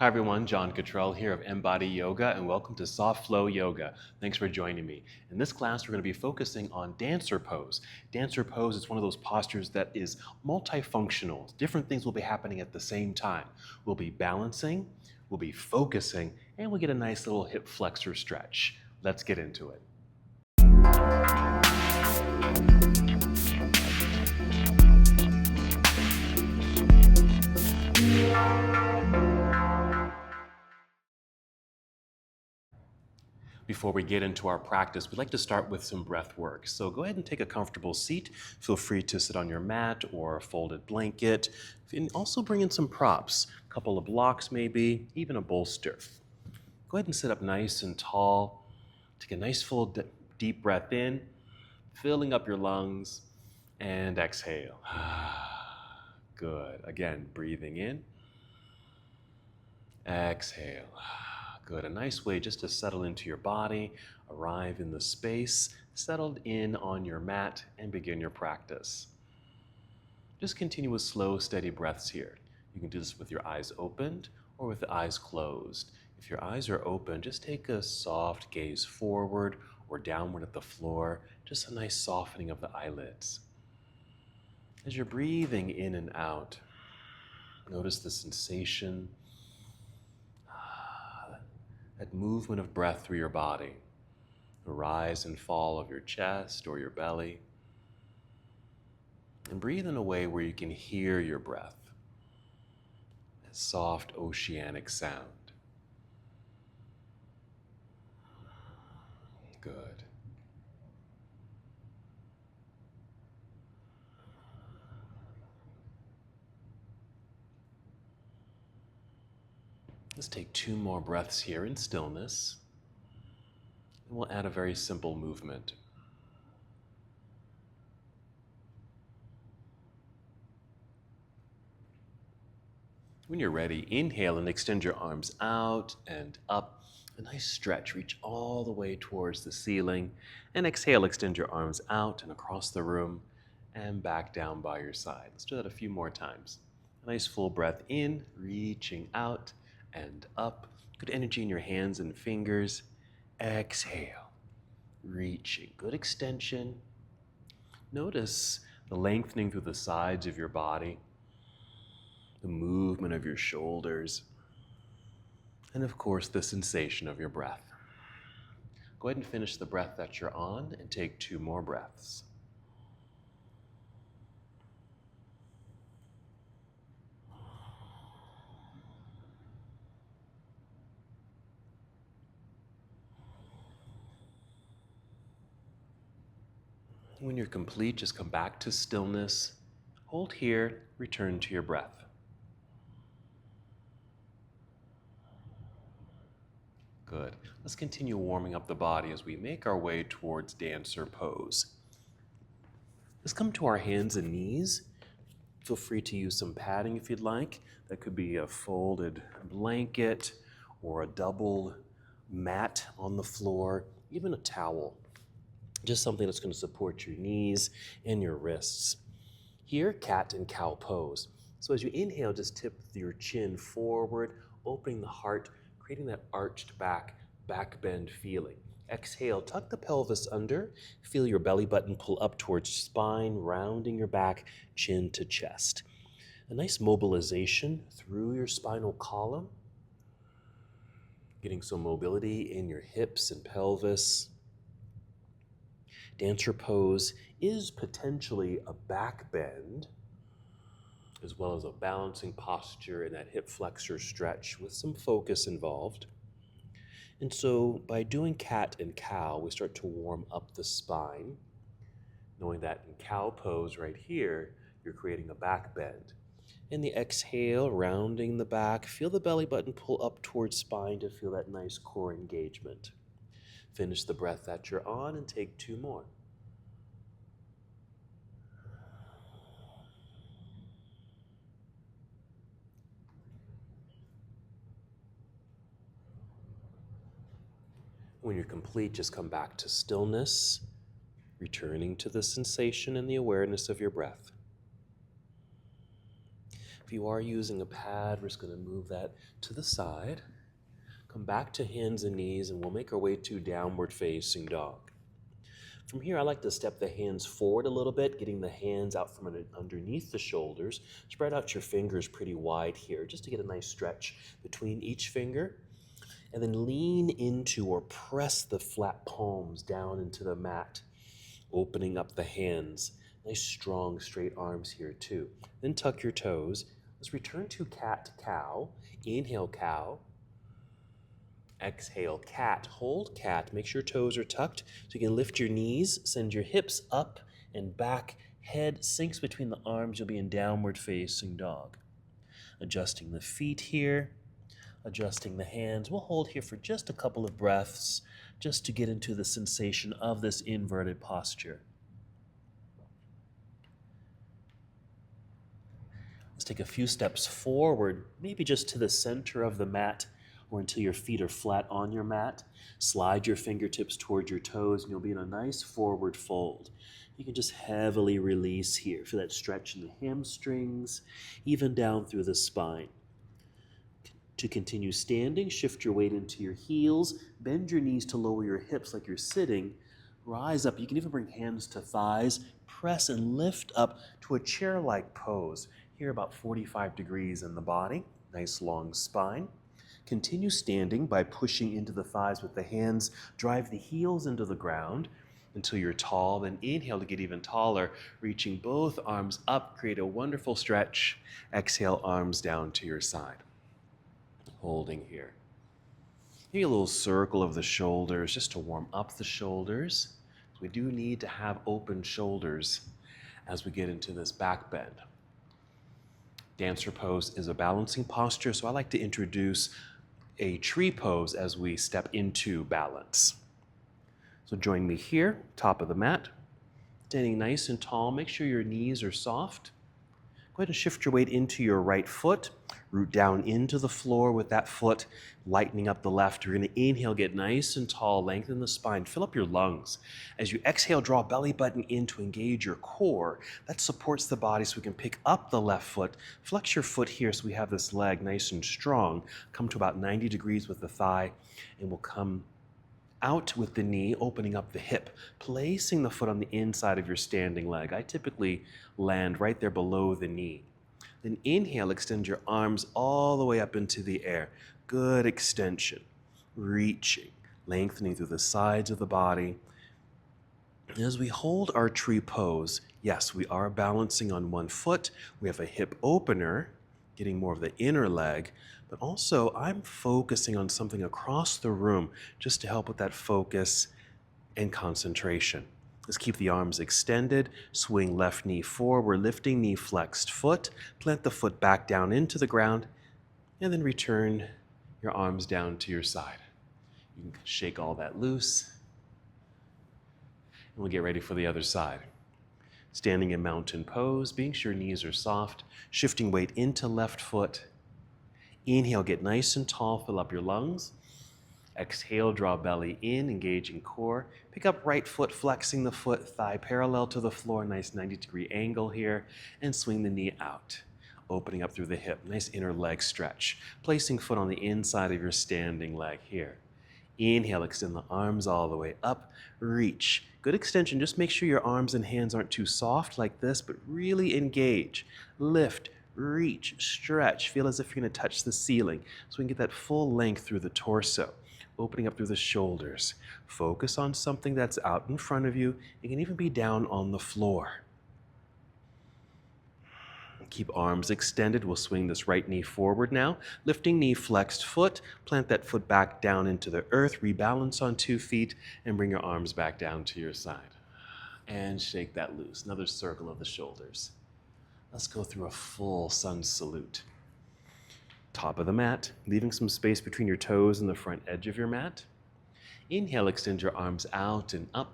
Hi everyone, John Cottrell here of MBODY Yoga, and welcome to Soft Flow Yoga. Thanks for joining me. In this class, we're going to be focusing on dancer pose. Dancer pose is one of those postures that is multifunctional. Different things will be happening at the same time. We'll be balancing, we'll be focusing, and we'll get a nice little hip flexor stretch. Let's get into it. Before we get into our practice, we'd like to start with some breath work. So go ahead and take a comfortable seat. Feel free to sit on your mat or a folded blanket. And also bring in some props, a couple of blocks maybe, even a bolster. Go ahead and sit up nice and tall. Take a nice full deep breath in, filling up your lungs, and exhale. Good. Again, breathing in. Exhale. Good. A nice way just to settle into your body, arrive in the space, settled in on your mat, and begin your practice. Just continue with slow, steady breaths here. You can do this with your eyes opened or with the eyes closed. If your eyes are open, just take a soft gaze forward or downward at the floor, just a nice softening of the eyelids. As you're breathing in and out, notice the sensation, that movement of breath through your body, the rise and fall of your chest or your belly. And breathe in a way where you can hear your breath, that soft oceanic sound. Good. Let's take 2 more breaths here in stillness, and we'll add a very simple movement. When you're ready, inhale and extend your arms out and up. A nice stretch, reach all the way towards the ceiling. And exhale, extend your arms out and across the room and back down by your side. Let's do that a few more times. A nice full breath in, reaching out and up. Good energy in your hands and fingers. Exhale, reaching. Good extension. Notice the lengthening through the sides of your body, the movement of your shoulders, and of course the sensation of your breath. Go ahead and finish the breath that you're on and take 2 more breaths. When you're complete, just come back to stillness. Hold here, return to your breath. Good. Let's continue warming up the body as we make our way towards dancer pose. Let's come to our hands and knees. Feel free to use some padding if you'd like. That could be a folded blanket or a double mat on the floor, even a towel. Just something that's going to support your knees and your wrists. Here, cat and cow pose. So as you inhale, just tip your chin forward, opening the heart, creating that arched back bend feeling. Exhale, tuck the pelvis under, feel your belly button pull up towards spine, rounding your back, chin to chest. A nice mobilization through your spinal column, getting some mobility in your hips and pelvis. Dancer pose is potentially a back bend, as well as a balancing posture and that hip flexor stretch with some focus involved. And so by doing cat and cow, we start to warm up the spine, knowing that in cow pose right here, you're creating a back bend. In the exhale, rounding the back, feel the belly button pull up towards spine to feel that nice core engagement. Finish the breath that you're on and take 2 more. When you're complete, just come back to stillness, returning to the sensation and the awareness of your breath. If you are using a pad, we're just going to move that to the side. Come back to hands and knees, and we'll make our way to downward facing dog. From here, I like to step the hands forward a little bit, getting the hands out from underneath the shoulders. Spread out your fingers pretty wide here, just to get a nice stretch between each finger. And then lean into or press the flat palms down into the mat, opening up the hands. Nice, strong, straight arms here too. Then tuck your toes. Let's return to cat-cow. Inhale, cow. Exhale, cat. Hold cat. Make sure your toes are tucked so you can lift your knees, send your hips up and back. Head sinks between the arms. You'll be in downward facing dog. Adjusting the feet here, adjusting the hands. We'll hold here for just a couple of breaths just to get into the sensation of this inverted posture. Let's take a few steps forward, maybe just to the center of the mat, or until your feet are flat on your mat. Slide your fingertips towards your toes and you'll be in a nice forward fold. You can just heavily release here. Feel that stretch in the hamstrings, even down through the spine. To continue standing, shift your weight into your heels, bend your knees to lower your hips like you're sitting. Rise up. You can even bring hands to thighs. Press and lift up to a chair-like pose. Here about 45 degrees in the body. Nice long spine. Continue standing by pushing into the thighs with the hands. Drive the heels into the ground until you're tall. Then inhale to get even taller, reaching both arms up. Create a wonderful stretch. Exhale, arms down to your side. Holding here. Maybe a little circle of the shoulders just to warm up the shoulders. We do need to have open shoulders as we get into this back bend. Dancer pose is a balancing posture, so I like to introduce a tree pose as we step into balance. So join me here, top of the mat, standing nice and tall. Make sure your knees are soft. Go ahead and shift your weight into your right foot. Root down into the floor with that foot, lightening up the left. You're going to inhale, get nice and tall, lengthen the spine, fill up your lungs. As you exhale, draw belly button in to engage your core. That supports the body so we can pick up the left foot. Flex your foot here so we have this leg nice and strong. Come to about 90 degrees with the thigh, and we'll come out with the knee, opening up the hip, placing the foot on the inside of your standing leg. I typically land right there below the knee. Then inhale, extend your arms all the way up into the air. Good extension, reaching, lengthening through the sides of the body. And as we hold our tree pose, yes, we are balancing on one foot. We have a hip opener, getting more of the inner leg, but also I'm focusing on something across the room just to help with that focus and concentration. Let's keep the arms extended, swing left knee forward, lifting knee flexed foot, plant the foot back down into the ground, and then return your arms down to your side. You can shake all that loose, and we'll get ready for the other side. Standing in mountain pose, being sure knees are soft, shifting weight into left foot. Inhale, get nice and tall, fill up your lungs. Exhale, draw belly in, engaging core. Pick up right foot, flexing the foot, thigh parallel to the floor, nice 90-degree angle here, and swing the knee out, opening up through the hip. Nice inner leg stretch. Placing foot on the inside of your standing leg here. Inhale, extend the arms all the way up, reach. Good extension, just make sure your arms and hands aren't too soft like this, but really engage. Lift, reach, stretch. Feel as if you're gonna touch the ceiling so we can get that full length through the torso. Opening up through the shoulders. Focus on something that's out in front of you. It can even be down on the floor. Keep arms extended. We'll swing this right knee forward now. Lifting knee, flexed foot. Plant that foot back down into the earth. Rebalance on 2 feet and bring your arms back down to your side. And shake that loose. Another circle of the shoulders. Let's go through a full sun salute. Top of the mat, leaving some space between your toes and the front edge of your mat. Inhale, extend your arms out and up.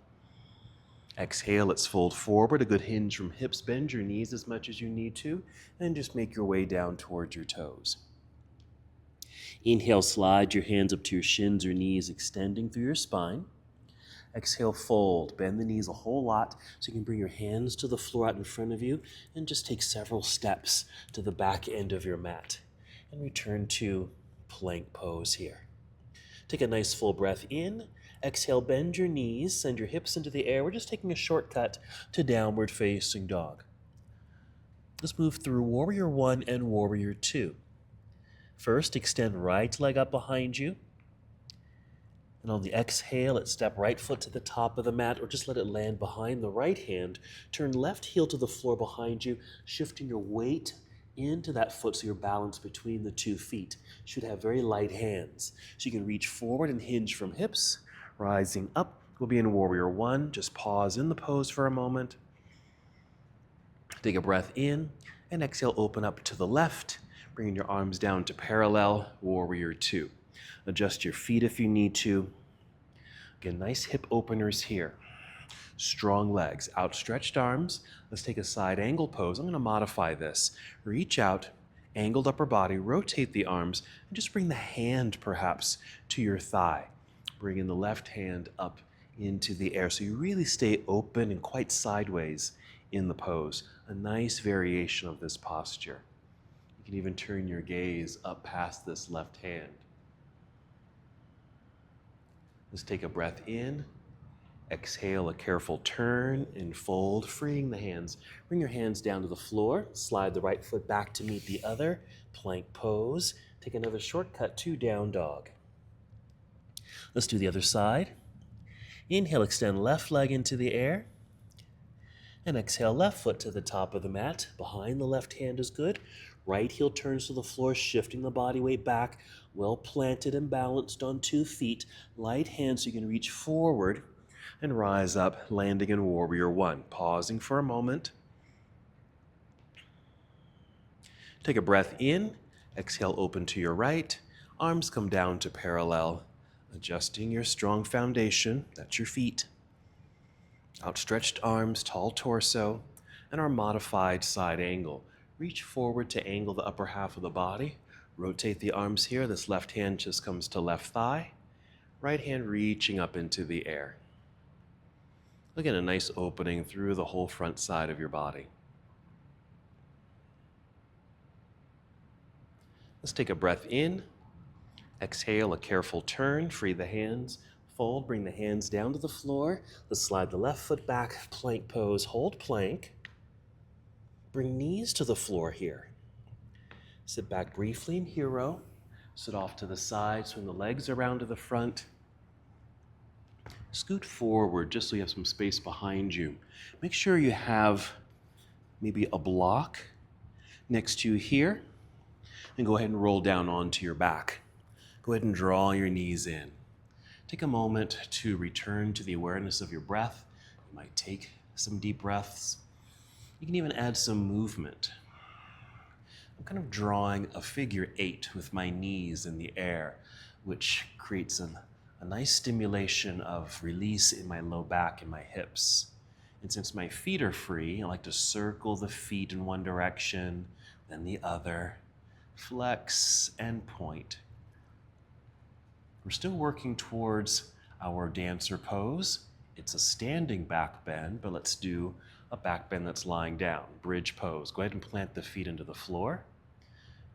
Exhale, let's fold forward, a good hinge from hips. Bend your knees as much as you need to, and just make your way down towards your toes. Inhale, slide your hands up to your shins or knees, extending through your spine. Exhale, fold. Bend the knees a whole lot so you can bring your hands to the floor out in front of you and just take several steps to the back end of your mat. And return to plank pose here. Take a nice full breath in. Exhale, bend your knees, send your hips into the air. We're just taking a shortcut to downward facing dog. Let's move through warrior one and warrior two. First, extend right leg up behind you. And on the exhale, let's step right foot to the top of the mat or just let it land behind the right hand. Turn left heel to the floor behind you, shifting your weight into that foot so you're balanced between the 2 feet. You should have very light hands. So you can reach forward and hinge from hips. Rising up, we'll be in warrior one. Just pause in the pose for a moment. Take a breath in and exhale, open up to the left, bringing your arms down to parallel, warrior two. Adjust your feet if you need to. Again, nice hip openers here. Strong legs, outstretched arms. Let's take a side angle pose. I'm going to modify this. Reach out, angled upper body, rotate the arms, and just bring the hand perhaps to your thigh. Bring in the left hand up into the air so you really stay open and quite sideways in the pose. A nice variation of this posture. You can even turn your gaze up past this left hand. Let's take a breath in. Exhale, a careful turn and fold, freeing the hands. Bring your hands down to the floor. Slide the right foot back to meet the other. Plank pose. Take another shortcut to down dog. Let's do the other side. Inhale, extend left leg into the air. And exhale, left foot to the top of the mat. Behind the left hand is good. Right heel turns to the floor, shifting the body weight back. Well planted and balanced on 2 feet. Light hand so you can reach forward and rise up, landing in warrior one. Pausing for a moment. Take a breath in. Exhale, open to your right. Arms come down to parallel. Adjusting your strong foundation. That's your feet. Outstretched arms, tall torso, and our modified side angle. Reach forward to angle the upper half of the body. Rotate the arms here. This left hand just comes to left thigh. Right hand reaching up into the air. Again, a nice opening through the whole front side of your body. Let's take a breath in. Exhale, a careful turn. Free the hands. Fold, bring the hands down to the floor. Let's slide the left foot back, plank pose, hold plank. Bring knees to the floor here. Sit back briefly in hero. Sit off to the side, swing the legs around to the front. Scoot forward just so you have some space behind you. Make sure you have maybe a block next to you here. And go ahead and roll down onto your back. Go ahead and draw your knees in. Take a moment to return to the awareness of your breath. You might take some deep breaths. You can even add some movement. I'm kind of drawing a figure 8 with my knees in the air, which creates a nice stimulation of release in my low back and my hips. And since my feet are free, I like to circle the feet in one direction, then the other, flex and point. We're still working towards our dancer pose. It's a standing back bend, but let's do a back bend that's lying down. Bridge pose. Go ahead and plant the feet into the floor.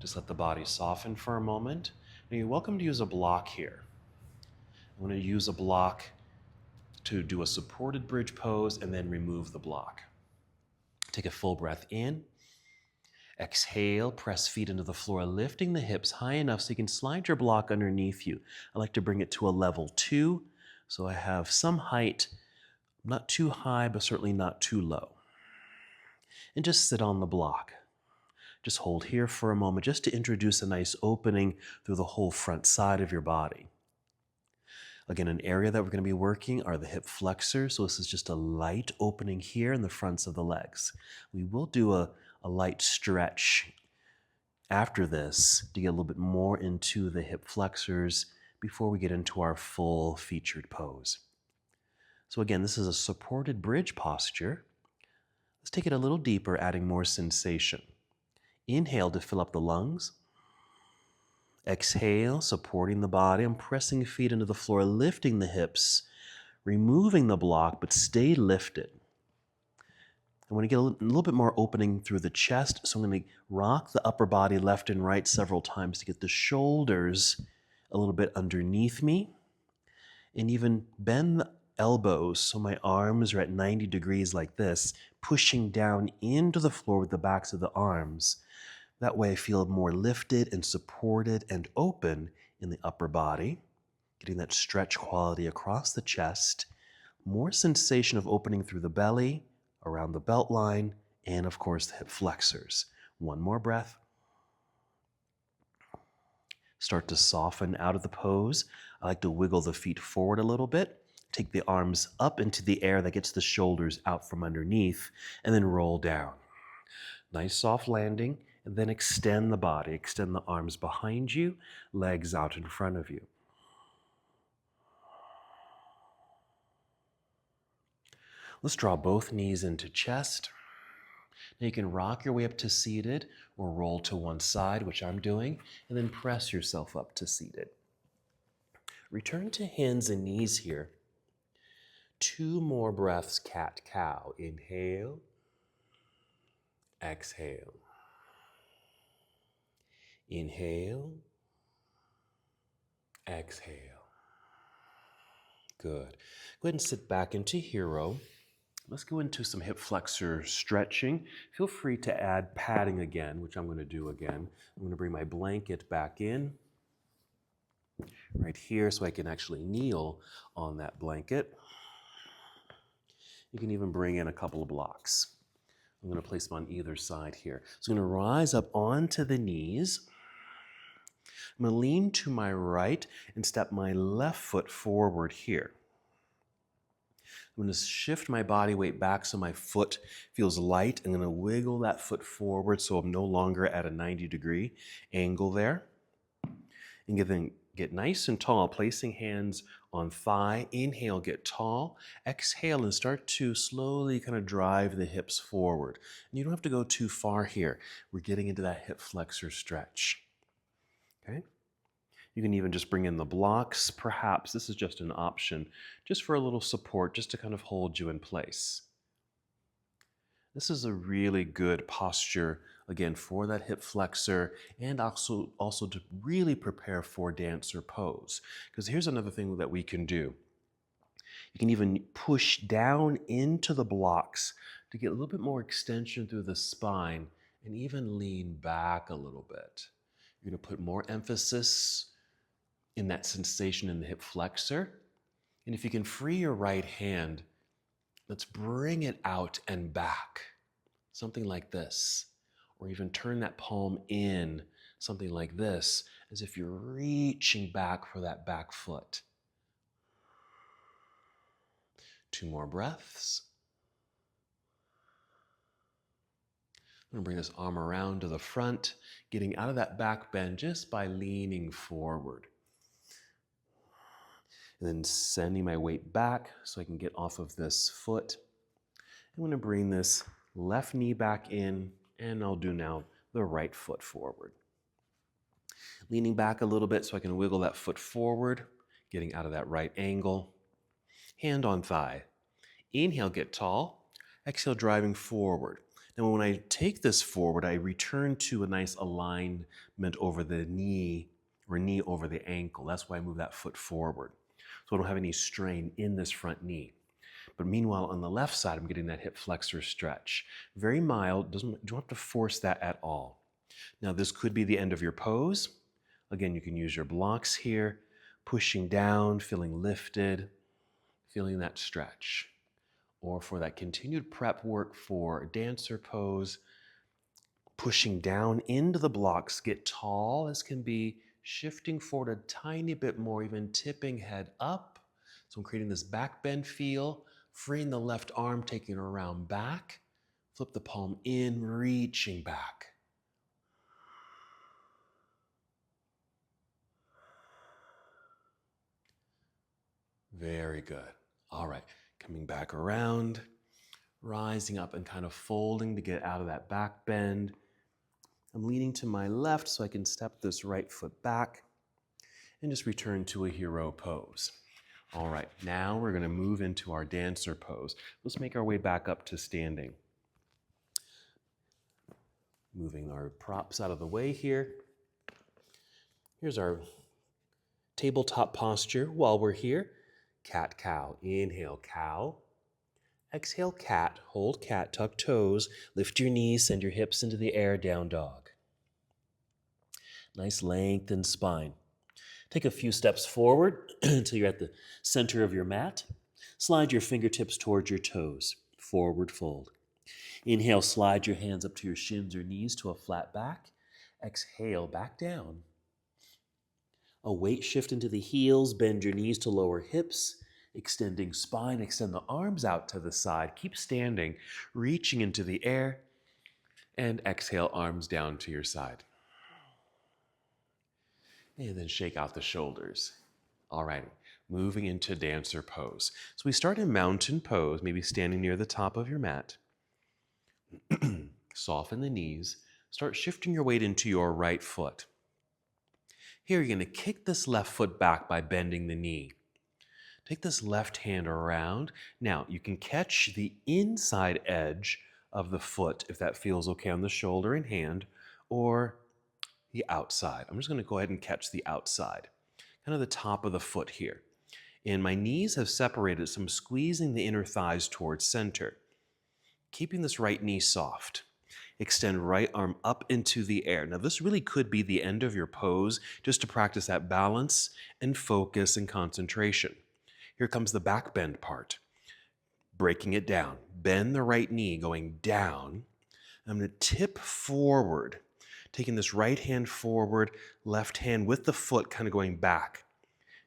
Just let the body soften for a moment. Now you're welcome to use a block here. I'm going to use a block to do a supported bridge pose and then remove the block. Take a full breath in. Exhale, press feet into the floor, lifting the hips high enough so you can slide your block underneath you. I like to bring it to a level 2, so I have some height, not too high, but certainly not too low. And just sit on the block. Just hold here for a moment, just to introduce a nice opening through the whole front side of your body. Again, an area that we're going to be working are the hip flexors, so this is just a light opening here in the fronts of the legs. We will do a light stretch after this to get a little bit more into the hip flexors before we get into our full featured pose. So again, this is a supported bridge posture. Let's take it a little deeper, adding more sensation. Inhale to fill up the lungs. Exhale, supporting the body. I'm pressing feet into the floor, lifting the hips, removing the block, but stay lifted. I want to get a little bit more opening through the chest, so I'm going to rock the upper body left and right several times to get the shoulders a little bit underneath me, and even bend the elbows so my arms are at 90 degrees like this, pushing down into the floor with the backs of the arms. That way I feel more lifted and supported and open in the upper body, getting that stretch quality across the chest, more sensation of opening through the belly, around the belt line, and of course the hip flexors. One more breath. Start to soften out of the pose. I like to wiggle the feet forward a little bit, take the arms up into the air that gets the shoulders out from underneath, and then roll down. Nice soft landing, and then extend the body. Extend the arms behind you, legs out in front of you. Let's draw both knees into chest. Now you can rock your way up to seated or roll to one side, which I'm doing, and then press yourself up to seated. Return to hands and knees here. 2 more breaths, cat-cow. Inhale, exhale. Inhale, exhale. Good. Go ahead and sit back into hero. Let's go into some hip flexor stretching. Feel free to add padding again, which I'm going to do again. I'm going to bring my blanket back in right here so I can actually kneel on that blanket. You can even bring in a couple of blocks. I'm going to place them on either side here. So I'm going to rise up onto the knees. I'm going to lean to my right and step my left foot forward here. I'm going to shift my body weight back so my foot feels light. I'm going to wiggle that foot forward so I'm no longer at a 90-degree angle there. And get nice and tall, placing hands on thigh. Inhale, get tall. Exhale and start to slowly kind of drive the hips forward. And you don't have to go too far here. We're getting into that hip flexor stretch. Okay? You can even just bring in the blocks. Perhaps this is just an option, just for a little support, just to kind of hold you in place. This is a really good posture, again, for that hip flexor and also to really prepare for dancer pose. Because here's another thing that we can do. You can even push down into the blocks to get a little bit more extension through the spine and even lean back a little bit. You're going to put more emphasis in that sensation in the hip flexor. And if you can free your right hand, let's bring it out and back. Something like this. Or even turn that palm in, something like this, as if you're reaching back for that back foot. 2 more breaths. I'm going to bring this arm around to the front, getting out of that back bend just by leaning forward. And then sending my weight back so I can get off of this foot. I'm going to bring this left knee back in, and I'll do now the right foot forward. Leaning back a little bit so I can wiggle that foot forward, getting out of that right angle. Hand on thigh. Inhale, get tall. Exhale, driving forward. Now when I take this forward, I return to a nice alignment over the knee, or knee over the ankle. That's why I move that foot forward. So I don't have any strain in this front knee. But meanwhile, on the left side, I'm getting that hip flexor stretch. Very mild, don't have to force that at all. Now this could be the end of your pose. Again, you can use your blocks here, pushing down, feeling lifted, feeling that stretch. Or for that continued prep work for dancer pose, pushing down into the blocks, get tall as can be, shifting forward a tiny bit more, even tipping head up. So I'm creating this back bend feel, freeing the left arm, taking it around back, flip the palm in, reaching back. Very good. All right, coming back around, rising up and kind of folding to get out of that back bend. I'm leaning to my left so I can step this right foot back and just return to a hero pose. All right, now we're going to move into our dancer pose. Let's make our way back up to standing. Moving our props out of the way here. Here's our tabletop posture while we're here. Cat, cow. Inhale, cow. Exhale, cat. Hold cat, tuck toes. Lift your knees, send your hips into the air, down dog. Nice lengthened spine. Take a few steps forward until you're at the center of your mat. Slide your fingertips towards your toes. Forward fold. Inhale, slide your hands up to your shins or knees to a flat back. Exhale, back down. A weight shift into the heels. Bend your knees to lower hips. Extending spine. Extend the arms out to the side. Keep standing, reaching into the air. And exhale, arms down to your side. And then shake out the shoulders. All right, moving into dancer pose. So we start in mountain pose, maybe standing near the top of your mat. Soften the knees. Start shifting your weight into your right foot. Here, you're going to kick this left foot back by bending the knee. Take this left hand around. Now, you can catch the inside edge of the foot if that feels okay on the shoulder and hand, or the outside. I'm just going to go ahead and catch the outside, kind of the top of the foot here. And my knees have separated, so I'm squeezing the inner thighs towards center. Keeping this right knee soft. Extend right arm up into the air. Now this really could be the end of your pose, just to practice that balance and focus and concentration. Here comes the back bend part. Breaking it down. Bend the right knee, going down. I'm going to tip forward. Taking this right hand forward, left hand with the foot kind of going back.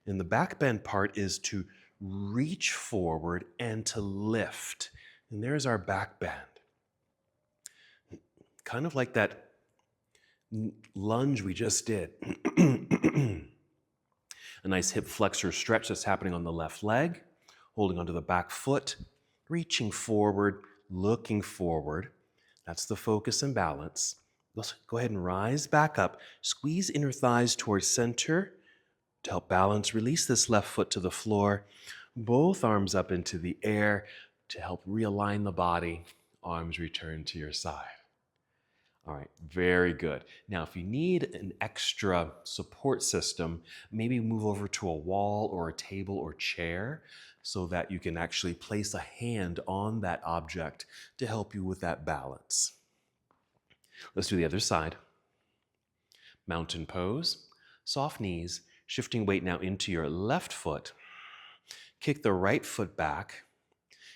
And the back bend part is to reach forward and to lift. And there's our back bend. Kind of like that lunge we just did. A nice hip flexor stretch that's happening on the left leg, holding onto the back foot, reaching forward, looking forward. That's the focus and balance. Let's go ahead and rise back up. Squeeze inner thighs towards center to help balance. Release this left foot to the floor. Both arms up into the air to help realign the body. Arms return to your side. All right, very good. Now, if you need an extra support system, maybe move over to a wall or a table or chair so that you can actually place a hand on that object to help you with that balance. Let's do the other side. Mountain pose, soft knees, shifting weight now into your left foot. Kick the right foot back.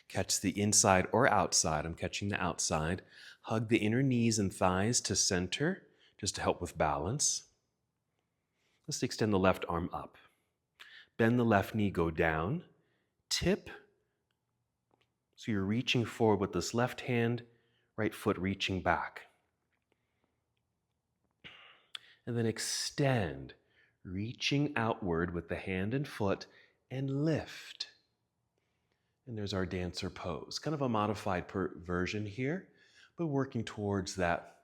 Catch the inside or outside. I'm catching the outside. Hug the inner knees and thighs to center, just to help with balance. Let's extend the left arm up. Bend the left knee, go down. Tip. So you're reaching forward with this left hand, right foot reaching back. And then extend, reaching outward with the hand and foot, and lift. And there's our dancer pose. Kind of a modified version here, but working towards that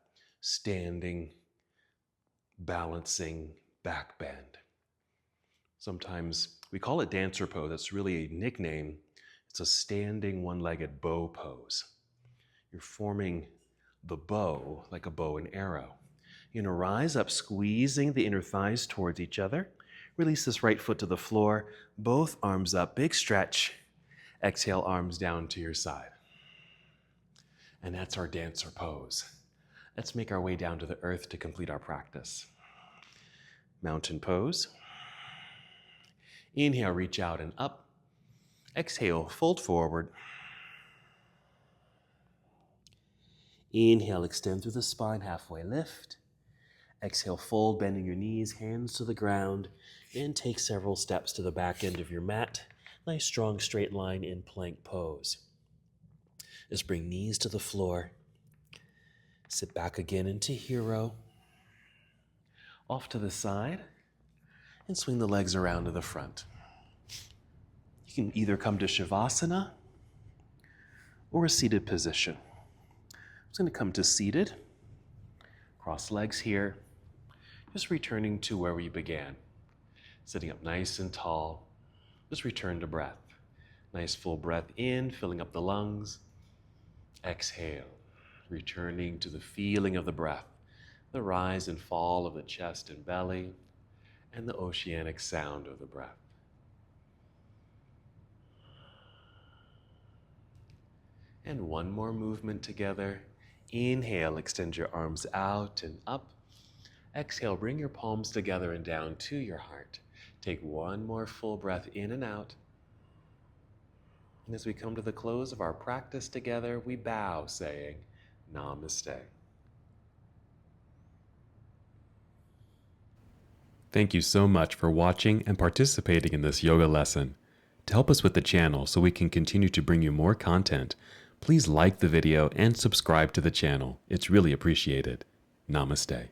standing, balancing back bend. Sometimes we call it dancer pose. That's really a nickname. It's a standing one-legged bow pose. You're forming the bow like a bow and arrow. You're going to rise up, squeezing the inner thighs towards each other. Release this right foot to the floor. Both arms up, big stretch. Exhale, arms down to your side. And that's our dancer pose. Let's make our way down to the earth to complete our practice. Mountain pose. Inhale, reach out and up. Exhale, fold forward. Inhale, extend through the spine, halfway lift. Exhale, fold, bending your knees, hands to the ground, and take several steps to the back end of your mat. Nice, strong, straight line in plank pose. Just bring knees to the floor. Sit back again into hero. Off to the side, and swing the legs around to the front. You can either come to Shavasana or a seated position. I'm just going to come to seated. Cross legs here. Just returning to where we began. Sitting up nice and tall. Just return to breath. Nice full breath in, filling up the lungs. Exhale, returning to the feeling of the breath, the rise and fall of the chest and belly, and the oceanic sound of the breath. And one more movement together. Inhale, extend your arms out and up. Exhale, bring your palms together and down to your heart. Take one more full breath in and out. And as we come to the close of our practice together, we bow, saying, Namaste. Thank you so much for watching and participating in this yoga lesson. To help us with the channel so we can continue to bring you more content, please like the video and subscribe to the channel. It's really appreciated. Namaste.